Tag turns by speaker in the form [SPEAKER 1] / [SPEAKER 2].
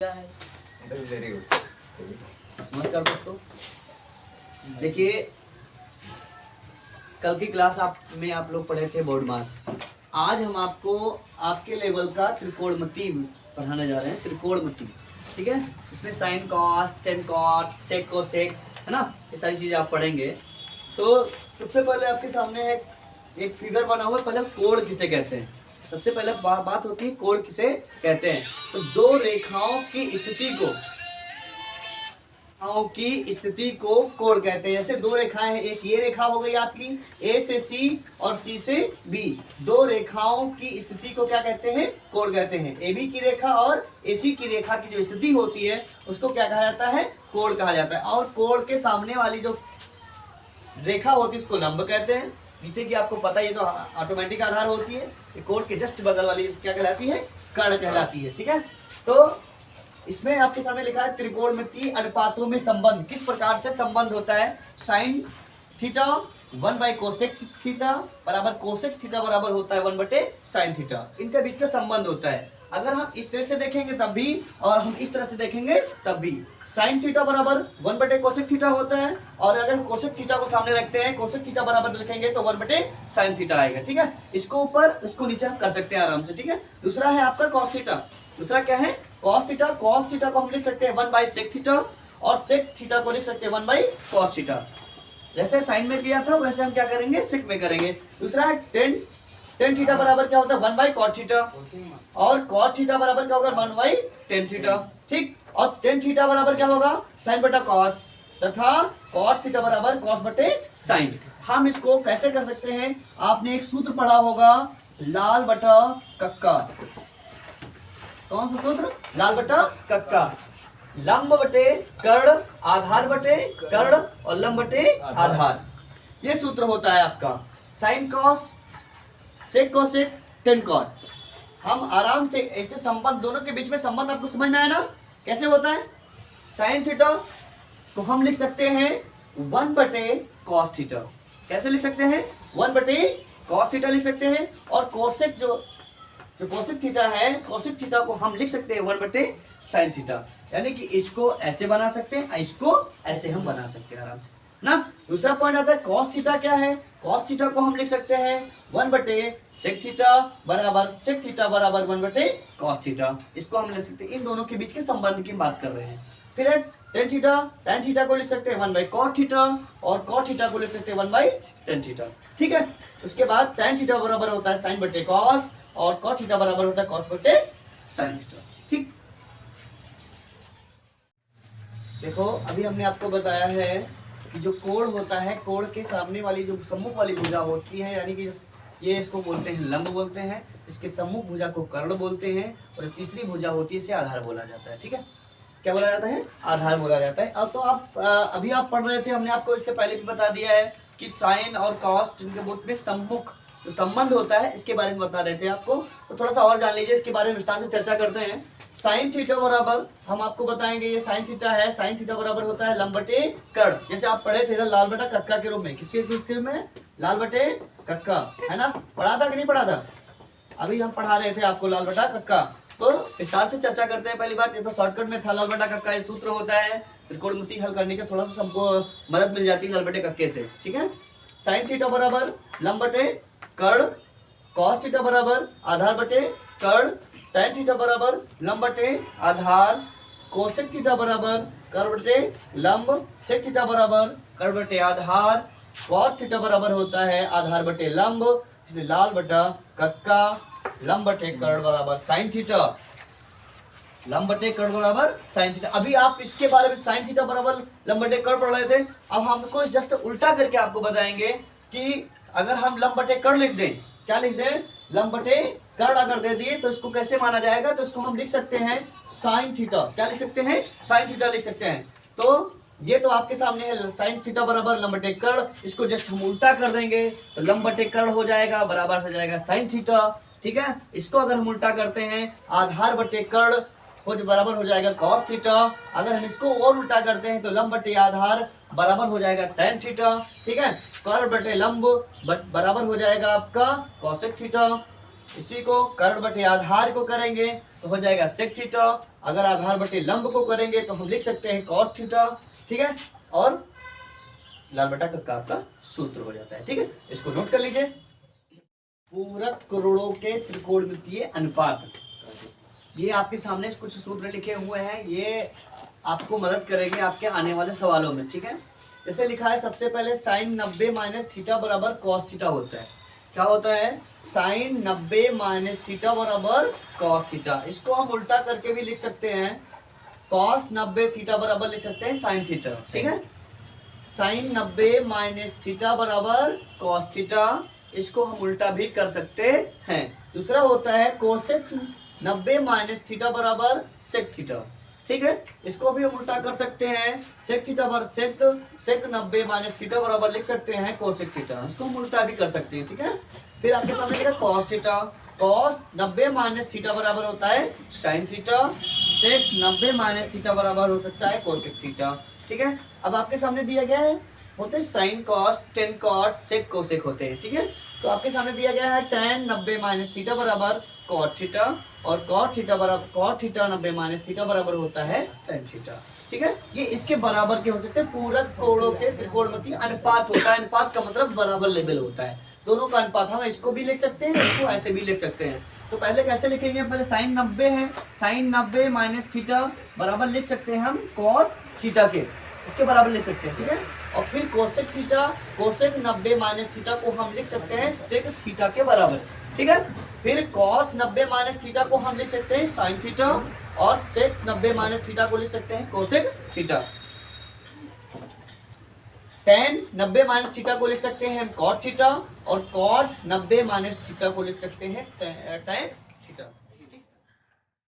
[SPEAKER 1] Very good.
[SPEAKER 2] नमस्कार दोस्तों, देखिए कल की क्लास में आप लोग पढ़े थे बोर्ड मास। आज हम आपको आपके लेवल का त्रिकोणमिति पढ़ाने जा रहे हैं। त्रिकोणमिति, ठीक है। इसमें sine cos, tan cot, sec cosec, है ना, ये सारी चीज़ें आप पढ़ेंगे। तो सबसे पहले आपके सामने एक फिगर बना हुआ है। पहले कोण किसे कहते हैं, सबसे पहले बात होती है कोण किसे कहते हैं। तो दो रेखाओं की स्थिति को कोण कहते हैं। जैसे दो रेखाएं हैं, एक ये रेखा हो गई आपकी ए से सी और सी से बी। दो रेखाओं की स्थिति को क्या कहते हैं, कोण कहते हैं। ए बी की रेखा और ए सी की रेखा की जो स्थिति होती है उसको क्या कहा जाता है, कोण कहा जाता है। और कोण के सामने वाली जो रेखा होती है उसको लंब कहते हैं। नीचे की आपको पता है, तो ऑटोमेटिक आधार होती है। कोण के जस्ट बगल वाली क्या कहलाती है, कर्ण कहलाती है, ठीक है। तो इसमें आपके सामने लिखा है त्रिकोणमिति अनुपातों में संबंध। किस प्रकार से संबंध होता है, साइन थीटा 1/कोसेक थीटा बराबर कोसेक थीटा बराबर होता है 1/साइन थीटा। इनके बीच का संबंध होता है। अगर हम इस तरह से देखेंगे तब भी और हम इस तरह से देखेंगे तब भी साइन थीटा बराबर 1/कोसेक थीटा होता है। और अगर कोसेक थीटा को सामने रखते हैं, कोसेक थीटा बराबर लिखेंगे तो 1/साइन थीटा आएगा, ठीक है। इसको ऊपर इसको नीचे हम कर सकते हैं आराम से, ठीक है। दूसरा है आपका कॉस थीटा। दूसरा क्या है, कॉस थीटा। कॉस थीटा को हम लिख सकते हैं 1/सेक थीटा और सेक थीटा को लिख सकते हैं 1/कॉस थीटा। जैसे साइन में किया था वैसे हम क्या करेंगे, सेक में करेंगे। दूसरा है टेन थीटा बराबर क्या होता है 1/कॉट थीटा और कॉट थीटा बराबर क्या होगा 1/टेन थीटा, ठीक। और टेन थीटा बराबर क्या होगा साइन बटा कॉस तथा कॉट थीटा बराबर कॉस बटे साइन। हम इसको कैसे कर सकते हैं, आपने एक सूत्र पढ़ा होगा लाल बटा कक्का। कौन सा सूत्र, लाल बटा कक्का। लंब बटे कर्ण, आधार बटे कर्ण और लंब बटे आधार, ये सूत्र होता है आपका। Sine cos, sec cosec, tan cot. हम आराम से ऐसे संबंध, दोनों के बीच में संबंध आपको समझ में आया ना, कैसे होता है। साइन थीटा को हम लिख सकते हैं 1/कॉस थीटा। कैसे लिख सकते हैं, 1/कॉस थीटा लिख सकते हैं। और कोसेक जो कोसेक थीटा है, कोसेक थीटा को हम लिख सकते हैं 1/साइन थीटा। यानी कि इसको ऐसे बना सकते हैं, इसको ऐसे हम बना सकते हैं आराम से ना। दूसरा पॉइंट आता है कॉस थीटा। क्या है, कॉस थीटा को हम लिख सकते हैं 1/सेक थीटा बराबर सेक थीटा बराबर 1/कॉस थीटा। इसको हम लिख सकते हैं। इन दोनों के बीच के संबंध की बात कर रहे हैं। फिर है टेन थीटा को लिख सकते हैं 1/कॉट थीटा और कॉट थीटा को लिख सकते हैं 1/टेन थीटा, ठीक है। उसके बाद टेन थीटा बराबर होता है साइन बटे कॉस और कॉट थीटा बराबर होता है कॉस बटे साइन थीटा, ठीक। देखो अभी हमने आपको बताया है कि जो कोण होता है, कोण के सामने वाली जो सम्मुख वाली भुजा होती है, यानी कि ये इसको बोलते हैं लंब बोलते हैं, इसके सम्मुख भुजा को कर्ण बोलते हैं और तीसरी भुजा होती है इसे आधार बोला जाता है, ठीक है। क्या बोला जाता है, आधार बोला जाता है। अब तो आप अभी आप पढ़ रहे थे, हमने आपको इससे पहले भी बता दिया है कि साइन और कॉस के बीच में सम्मुख जो संबंध होता है इसके बारे में बता रहे थे आपको। तो थोड़ा सा और जान लीजिए, इसके बारे में विस्तार से चर्चा करते हैं। साइन थीटा बराबर हम आपको बताएंगे, ये साइन थीटा है, साइन थीटा बराबर होता है लंब बटे कर्ण। जैसे आप पढ़े थे ना लाल बटा कक्का के रूप में, किसके रूप में, लाल बटे कक्का, है ना। पढ़ा था कि नहीं पढ़ा था, अभी हम पढ़ा रहे थे आपको लाल बटा कक्का। तो विस्तार से चर्चा करते हैं। पहली बात ये तो शॉर्टकट में था, लाल बटा कक्का ये सूत्र होता है। त्रिकोणमिति हल करने के थोड़ा सा हमको मदद मिल जाती है लाल बटे कक्के से, ठीक है। साइन थीटा बराबर लंब बटे कर्ण, कॉस थीटा बराबर आधार बटे कर्ण, टेन थीटा बराबर लंब बटे आधार, कोसेक थीटा बराबर कर्ण बटे लंब, सेक थीटा बराबर कर्ण बटे आधार, कॉट थीटा बराबर होता है आधार बटे लंब, इसलिए लाल बटा कक्का लंब बटे कर्ण बराबर साइन थीटा, लंब बटे कर्ण बराबर साइन थीटा। अभी आप इसके बारे में साइन थीटा बराबर लंब बटे कर्ण पढ़ रहे थे। अब हमको जस्ट उल्टा करके आपको बताएंगे कि अगर हम लंब बटे कर्ण लिख दें, क्या लिख दें, लंब बटे कर्ण अगर दे दिए तो इसको कैसे माना जाएगा, तो इसको हम लिख सकते हैं साइन थीटा। क्या लिख सकते हैं, साइन थीटा लिख सकते हैं। तो ये तो आपके सामने है साइन थीटा बराबर लंब बटे कर्ण, इसको जस्ट हम उल्टा कर देंगे तो लंब बटे कर्ण हो जाएगा बराबर हो जाएगा साइन थीटा, ठीक है। इसको अगर हम उल्टा करते हैं आधार बटे कर्ण बराबर हो जाएगा कॉस थीटा। अगर हम इसको और उल्टा करते हैं तो लंब बटे आधार बराबर हो जाएगा टेन थीटा, ठीक है। कर्ण बटे लंब बराबर हो जाएगा आपका कोसेक थीटा, इसी को कर्ण बटे आधार को करेंगे तो हो जाएगा सेक थीटा। अगर आधार बटे लंब को करेंगे तो हम लिख सकते हैं कॉट थीटा। ठीक है, और लाल बटा कक्का आपका सूत्र हो जाता है। ठीक है, इसको नोट कर लीजिए। पूरक करोड़ों के त्रिकोणमितीय अनुपात, ये आपके सामने कुछ सूत्र लिखे हुए हैं, ये आपको मदद करेंगे आपके आने वाले सवालों में। ठीक है, जैसे लिखा है सबसे पहले साइन 90 माइनस थीटा बराबर कॉस थीटा होता है। क्या होता है? साइन 90 माइनस थीटा बराबर कॉस थीटा। इसको हम उल्टा करके भी लिख सकते हैं, कॉस 90 थीटा बराबर लिख सकते हैं साइन थीटा। ठीक है, साइन 90 माइनस थीटा बराबर कॉस थीटा, इसको हम उल्टा भी कर सकते हैं। दूसरा होता है कोसेक 90 माइनस थीटा बराबर सेक थीटा। ठीक है, इसको भी हम उल्टा कर सकते हैं, सेक थीटा बराबर सेक 90 माइनस थीटा बराबर लिख सकते हैं कोसेक थीटा, इसको हम उल्टा भी कर सकते हैं। ठीक है, फिर आपके सामने लिखा cos theta, cos 90 minus theta बराबर होता है साइन थीटा, सेक 90 माइनस थीटा बराबर हो सकता है कोसेक थीटा। ठीक है, अब आपके सामने दिया गया है होते हैं sine cos, tan cot, sec cosec होते हैं। ठीक है, तो आपके सामने दिया गया है tan 90 माइनस थीटा बराबर कॉट थीटा, और कॉट थीटा 90 माइनस थीटा बराबर होता है टेन थीटा। ठीक है, ये इसके बराबर के हो सकते हैं। पूरक कोणों के त्रिकोणमितीय अनुपात होता है, अनुपात का मतलब बराबर लेवल होता है, दोनों का अनुपात। हम इसको भी लिख सकते हैं, इसको ऐसे भी लिख सकते हैं। तो पहले कैसे लिखेंगे? पहले साइन 90 है, साइन 90 माइनस थीटा बराबर लिख सकते हैं हम कॉस थीटा के, इसके बराबर लिख सकते हैं। ठीक है, और फिर cosec theta, cosec 90 minus theta को हम लिख सकते हैं सेक थीटा के बराबर। ठीक है, फिर कॉस 90 माइनस थीटा को हम लिख सकते हैं साइन थीटा, और सेक 90 माइनस थीटा को लिख सकते हैं cosec theta. tan 90 minus theta को लिख सकते हैं हम कॉट थीटा, और कॉट 90 माइनस थीटा को लिख सकते हैं tan थीटा।